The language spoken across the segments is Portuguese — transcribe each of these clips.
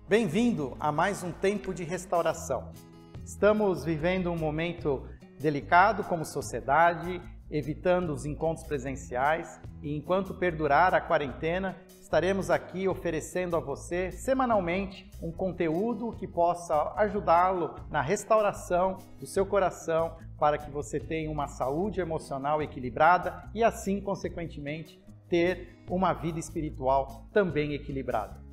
Bem-vindo a mais um tempo de restauração. Estamos vivendo um momento delicado como sociedade, evitando os encontros presenciais e enquanto perdurar a quarentena, estaremos aqui oferecendo a você semanalmente um conteúdo que possa ajudá-lo na restauração do seu coração para que você tenha uma saúde emocional equilibrada e assim, consequentemente, ter uma vida espiritual também equilibrada.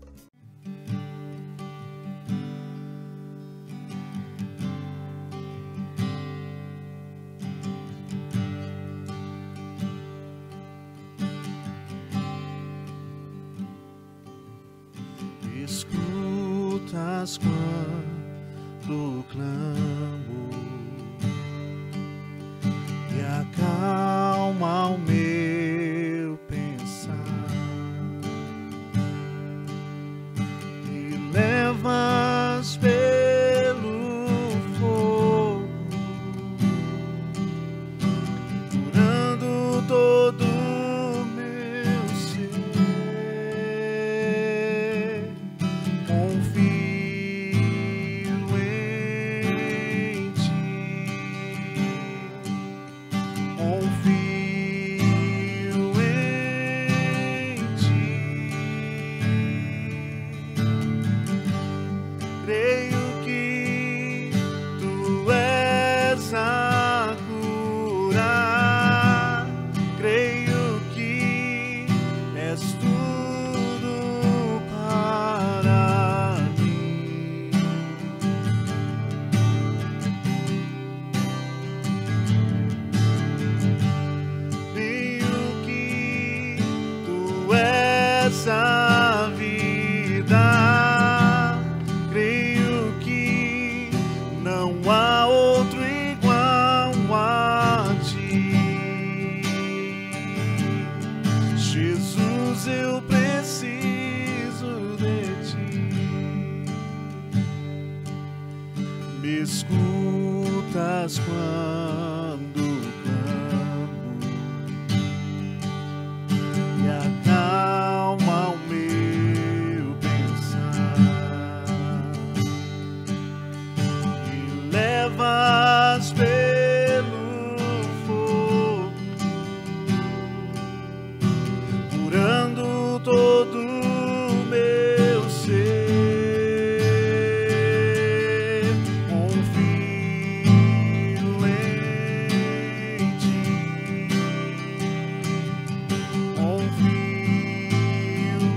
Escutas quando clamo e acalma o meu pensar e levas pelo fogo, curando todo o meu ser. Creio que tu és a cura, creio que és tudo para mim. Creio que tu és a vida. Não há outro igual a ti, Jesus, eu preciso de ti. Me escutas quando clamo e acalma o meu pensar. Levas pelo fogo, curando todo o meu ser. Confio em ti, confio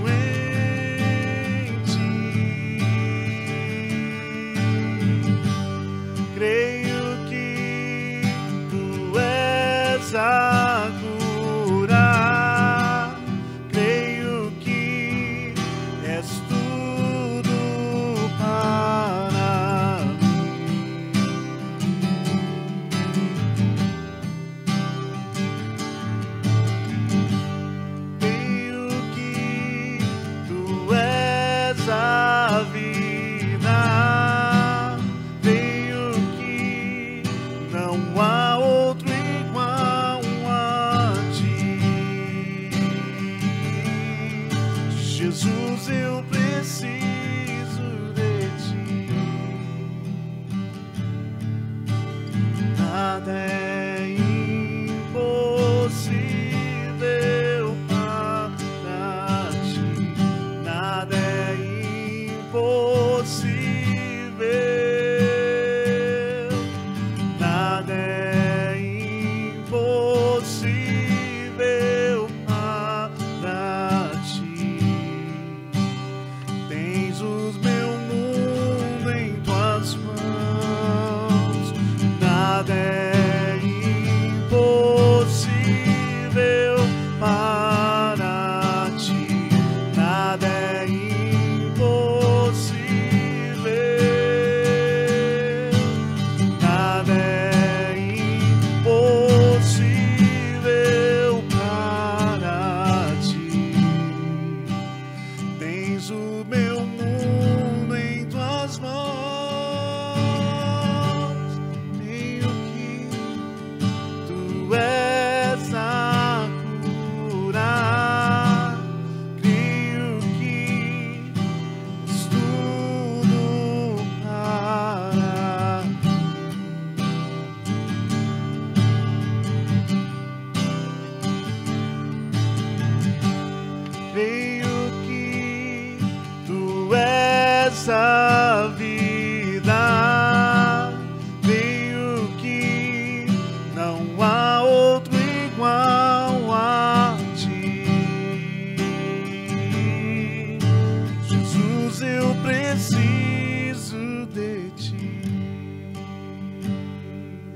em ti. Creio que tu és a cura, creio que és tudo para mim. Creio que tu és a vida. Não há outro igual a ti, Jesus, eu preciso de ti. Nada é impossível para ti, nada é impossível. Nada é impossível para ti. Tens o meu mundo em tuas mãos. Nada é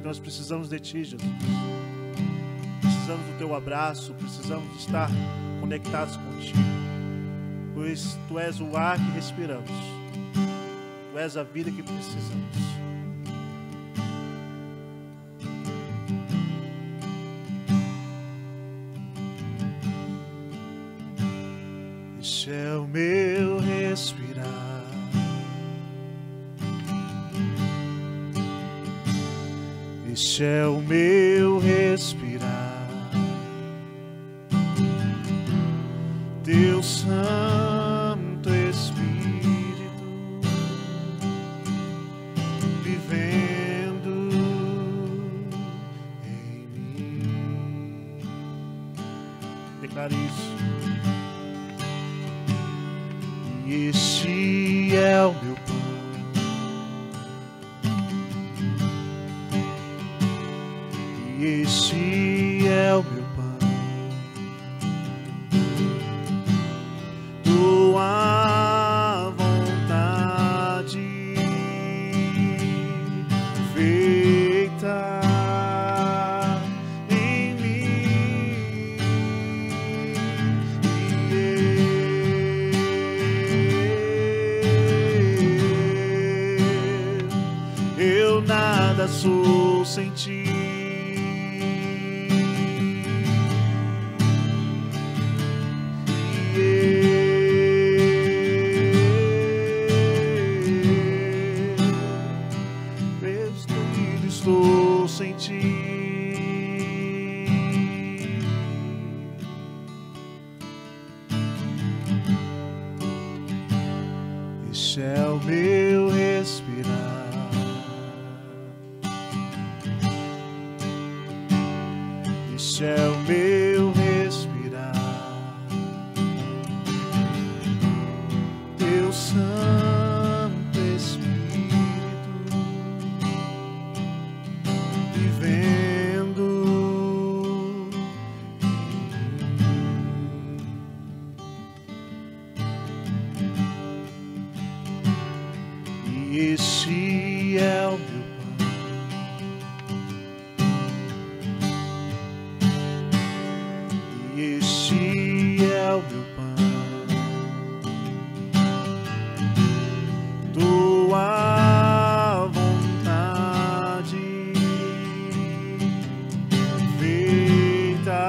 Nós precisamos de Ti, Jesus. Precisamos do Teu abraço, precisamos de estar conectados contigo, pois Tu és o ar que respiramos, Tu és a vida que precisamos. Este é o meu respirar, este é o meu respirar. Teu Santo Espírito vivendo em mim. Declare isso. E este é o meu pão, e este é o meu pão. Tua vontade feita em mim. Eu nada sou sem Ti. Estou sem Ti. Este é o meu respirar, este é o meu respirar. Teu Santo Espírito vivendo em mim. E este é o meu pão, e este é o meu pão. Tua vontade feita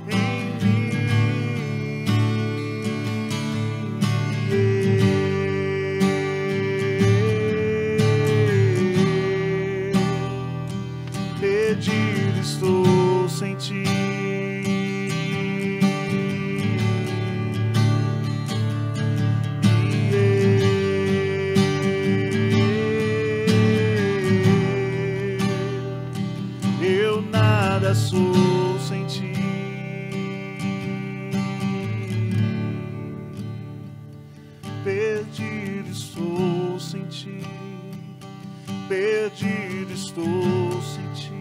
em mim. Perdido estou sem Ti. Eu nada sou sem Ti. Perdido estou sem Ti. Perdido estou sem Ti.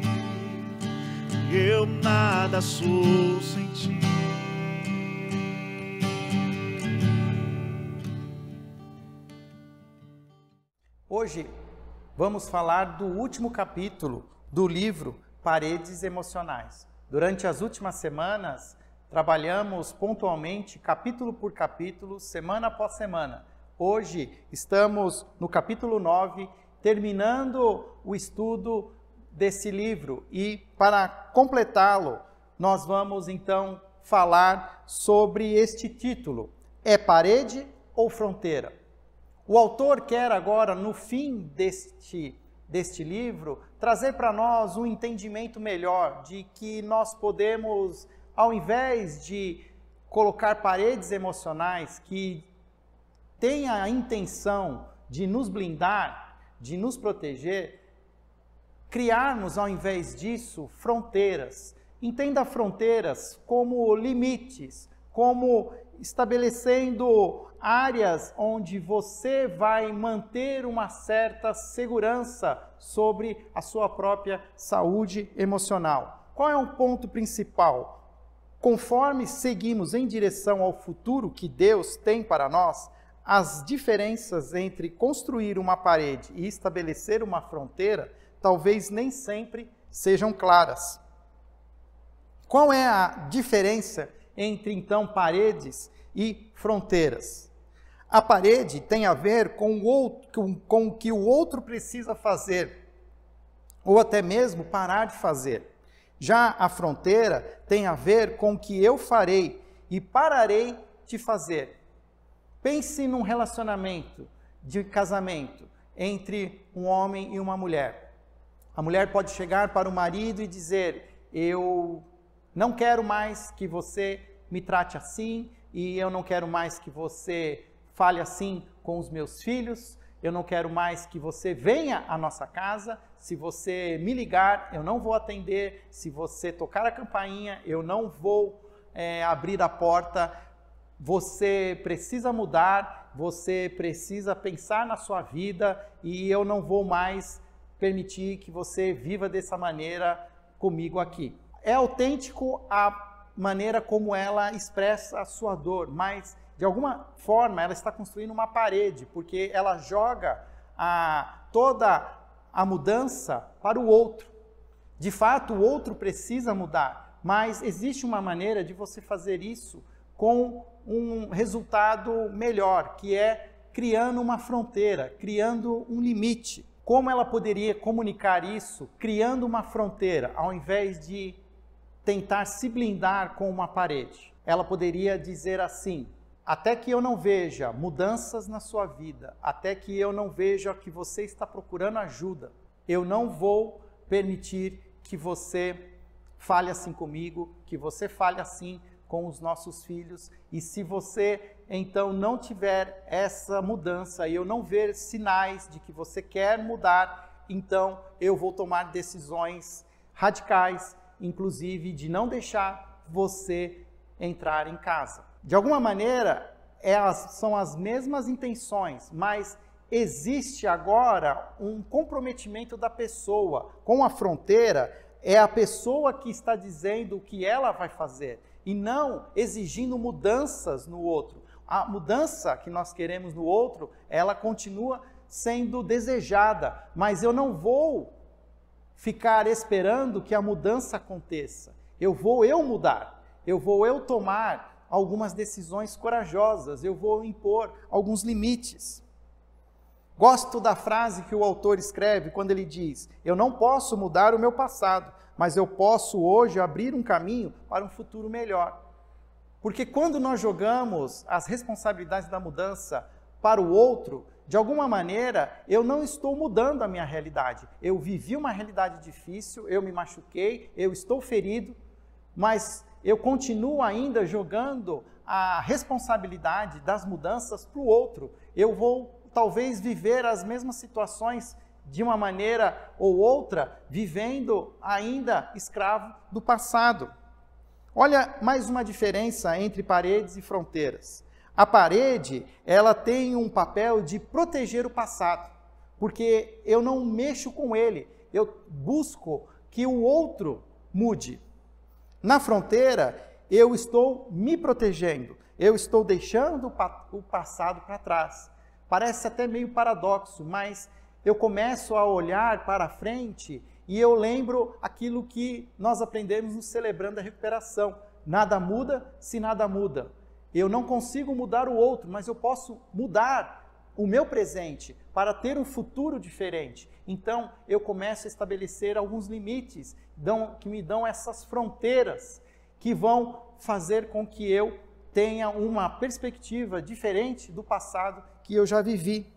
Eu nada sou sem Ti. Hoje vamos falar do último capítulo do livro Paredes Emocionais. Durante as últimas semanas, trabalhamos pontualmente, capítulo por capítulo, semana após semana. Hoje estamos no capítulo 9, terminando o estudo desse livro. E para completá-lo, nós vamos então falar sobre este título: É parede ou fronteira? O autor quer agora, no fim deste livro, trazer para nós um entendimento melhor de que nós podemos, ao invés de colocar paredes emocionais que têm a intenção de nos blindar, de nos proteger, criarmos, ao invés disso, fronteiras. Entenda fronteiras como limites, como estabelecendo áreas onde você vai manter uma certa segurança sobre a sua própria saúde emocional. Qual é o ponto principal? Conforme seguimos em direção ao futuro que Deus tem para nós, as diferenças entre construir uma parede e estabelecer uma fronteira talvez nem sempre sejam claras. Qual é a diferença entre, então, paredes e fronteiras? A parede tem a ver com o que o outro precisa fazer, ou até mesmo parar de fazer. Já a fronteira tem a ver com o que eu farei e pararei de fazer. Pense num relacionamento de casamento entre um homem e uma mulher. A mulher pode chegar para o marido e dizer: eu não quero mais que você me trate assim, e eu não quero mais que você fale assim com os meus filhos, eu não quero mais que você venha à nossa casa, se você me ligar, eu não vou atender, se você tocar a campainha, eu não vou abrir a porta. Você precisa mudar, você precisa pensar na sua vida, e eu não vou mais permitir que você viva dessa maneira comigo aqui. É autêntico a maneira como ela expressa a sua dor, mas de alguma forma ela está construindo uma parede, porque ela joga toda a mudança para o outro. De fato, o outro precisa mudar, mas existe uma maneira de você fazer isso com um resultado melhor, que é criando uma fronteira, criando um limite. Como ela poderia comunicar isso criando uma fronteira, ao invés de tentar se blindar com uma parede? Ela poderia dizer assim: até que eu não veja mudanças na sua vida, até que eu não veja que você está procurando ajuda, eu não vou permitir que você fale assim comigo, que você fale assim com os nossos filhos. E se você então não tiver essa mudança e eu não ver sinais de que você quer mudar, então eu vou tomar decisões radicais, inclusive de não deixar você entrar em casa. De alguma maneira, são as mesmas intenções, mas existe agora um comprometimento da pessoa. Com a fronteira, é a pessoa que está dizendo o que ela vai fazer e não exigindo mudanças no outro. A mudança que nós queremos no outro, ela continua sendo desejada, mas eu não vou ficar esperando que a mudança aconteça. Eu vou mudar, eu vou tomar algumas decisões corajosas, eu vou impor alguns limites. Gosto da frase que o autor escreve quando ele diz: eu não posso mudar o meu passado, mas eu posso hoje abrir um caminho para um futuro melhor. Porque quando nós jogamos as responsabilidades da mudança para o outro, de alguma maneira eu não estou mudando a minha realidade. Eu vivi uma realidade difícil, eu me machuquei, eu estou ferido, mas eu continuo ainda jogando a responsabilidade das mudanças para o outro. Eu vou talvez viver as mesmas situações de uma maneira ou outra, vivendo ainda escravo do passado. Olha mais uma diferença entre paredes e fronteiras. A parede, ela tem um papel de proteger o passado, porque eu não mexo com ele, eu busco que o outro mude. Na fronteira, eu estou me protegendo, eu estou deixando o passado para trás. Parece até meio paradoxo, mas eu começo a olhar para frente e eu lembro aquilo que nós aprendemos no Celebrando a Recuperação. Nada muda se nada muda. Eu não consigo mudar o outro, mas eu posso mudar o meu presente para ter um futuro diferente. Então, eu começo a estabelecer alguns limites que me dão essas fronteiras que vão fazer com que eu tenha uma perspectiva diferente do passado que eu já vivi.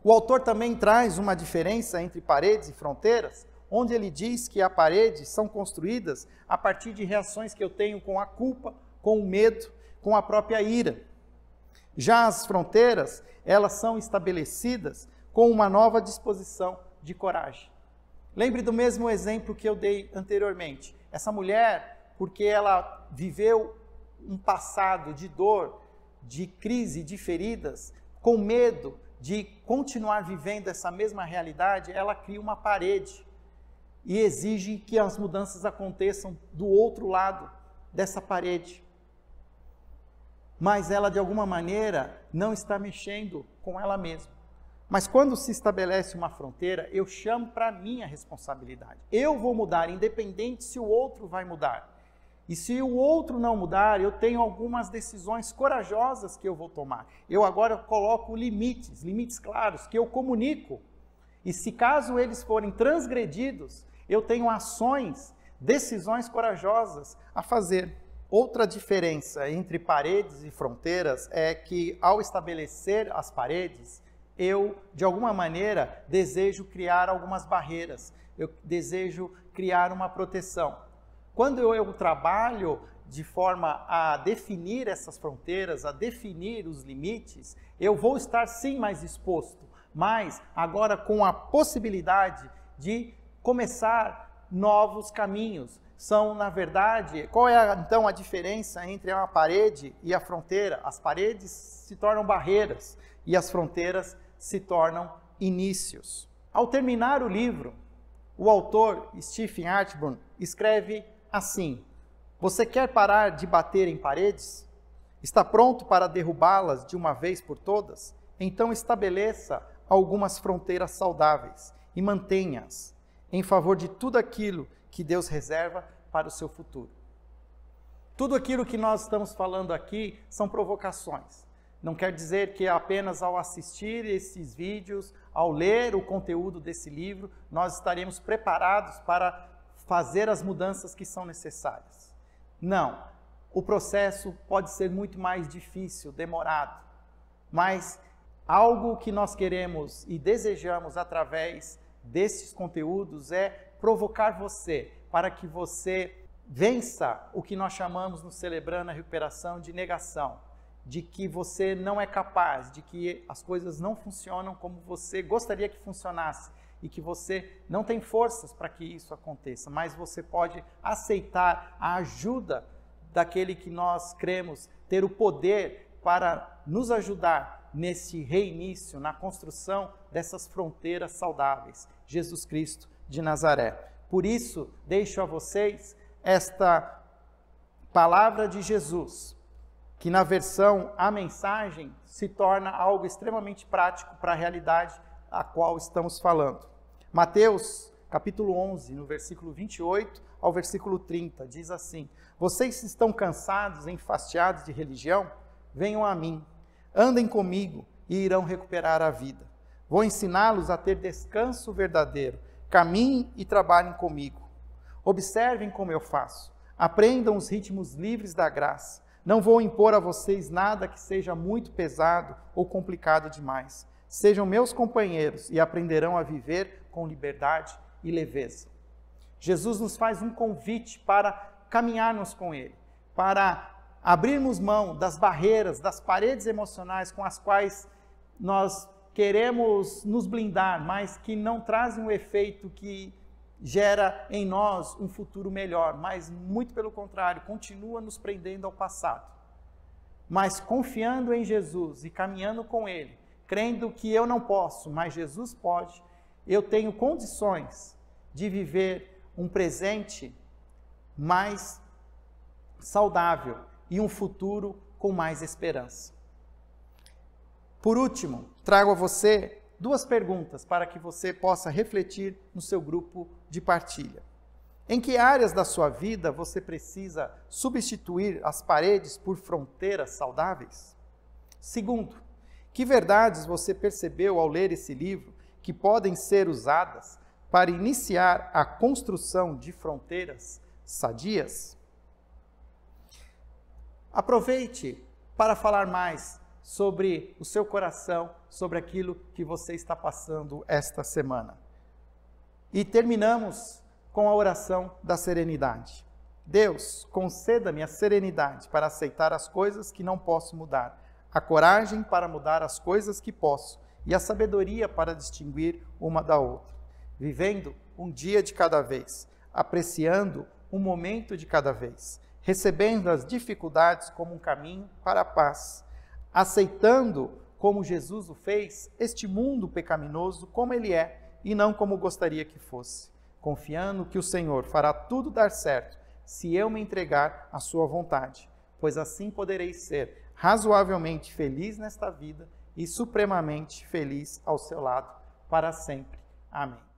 O autor também traz uma diferença entre paredes e fronteiras, onde ele diz que as paredes são construídas a partir de reações que eu tenho com a culpa, com o medo, com a própria ira. Já as fronteiras, elas são estabelecidas com uma nova disposição de coragem. Lembre do mesmo exemplo que eu dei anteriormente. Essa mulher, porque ela viveu um passado de dor, de crise, de feridas, com medo de continuar vivendo essa mesma realidade, ela cria uma parede e exige que as mudanças aconteçam do outro lado dessa parede. Mas ela, de alguma maneira, não está mexendo com ela mesma. Mas quando se estabelece uma fronteira, eu chamo para mim a responsabilidade. Eu vou mudar, independente se o outro vai mudar. E se o outro não mudar, eu tenho algumas decisões corajosas que eu vou tomar. Eu agora coloco limites claros, que eu comunico. E se caso eles forem transgredidos, eu tenho ações, decisões corajosas a fazer. Outra diferença entre paredes e fronteiras é que, ao estabelecer as paredes, eu, de alguma maneira, desejo criar algumas barreiras. Eu desejo criar uma proteção. Quando eu trabalho de forma a definir essas fronteiras, a definir os limites, eu vou estar sim mais exposto, mas agora com a possibilidade de começar novos caminhos. São, na verdade, qual é então a diferença entre uma parede e a fronteira? As paredes se tornam barreiras e as fronteiras se tornam inícios. Ao terminar o livro, o autor Stephen Arterburn escreve assim: você quer parar de bater em paredes? Está pronto para derrubá-las de uma vez por todas? Então estabeleça algumas fronteiras saudáveis e mantenha-as em favor de tudo aquilo que Deus reserva para o seu futuro. Tudo aquilo que nós estamos falando aqui são provocações. Não quer dizer que apenas ao assistir esses vídeos, ao ler o conteúdo desse livro, nós estaremos preparados para fazer as mudanças que são necessárias. Não, o processo pode ser muito mais difícil, demorado, mas algo que nós queremos e desejamos através desses conteúdos é provocar você para que você vença o que nós chamamos no Celebrando a Recuperação de negação, de que você não é capaz, de que as coisas não funcionam como você gostaria que funcionasse, e que você não tem forças para que isso aconteça, mas você pode aceitar a ajuda daquele que nós cremos ter o poder para nos ajudar nesse reinício, na construção dessas fronteiras saudáveis, Jesus Cristo de Nazaré. Por isso, deixo a vocês esta palavra de Jesus, que na versão A Mensagem se torna algo extremamente prático para a realidade a qual estamos falando. Mateus, capítulo 11, no versículo 28 ao versículo 30, diz assim: vocês estão cansados e enfastiados de religião? Venham a mim, andem comigo e irão recuperar a vida. Vou ensiná-los a ter descanso verdadeiro. Caminhem e trabalhem comigo. Observem como eu faço. Aprendam os ritmos livres da graça. Não vou impor a vocês nada que seja muito pesado ou complicado demais. Sejam meus companheiros e aprenderão a viver com liberdade e leveza. Jesus nos faz um convite para caminharmos com Ele, para abrirmos mão das barreiras, das paredes emocionais com as quais nós queremos nos blindar, mas que não trazem o efeito que gera em nós um futuro melhor, mas muito pelo contrário, continua nos prendendo ao passado. Mas confiando em Jesus e caminhando com Ele, crendo que eu não posso, mas Jesus pode, eu tenho condições de viver um presente mais saudável e um futuro com mais esperança. Por último, trago a você duas perguntas para que você possa refletir no seu grupo de partilha. Em que áreas da sua vida você precisa substituir as paredes por fronteiras saudáveis? Segundo, que verdades você percebeu ao ler esse livro que podem ser usadas para iniciar a construção de fronteiras sadias? Aproveite para falar mais sobre o seu coração, sobre aquilo que você está passando esta semana. E terminamos com a oração da serenidade. Deus, conceda-me a serenidade para aceitar as coisas que não posso mudar, a coragem para mudar as coisas que posso e a sabedoria para distinguir uma da outra, vivendo um dia de cada vez, apreciando um momento de cada vez, recebendo as dificuldades como um caminho para a paz, aceitando, como Jesus o fez, este mundo pecaminoso como ele é e não como gostaria que fosse, confiando que o Senhor fará tudo dar certo se eu me entregar à sua vontade, pois assim poderei ser razoavelmente feliz nesta vida e supremamente feliz ao seu lado para sempre. Amém.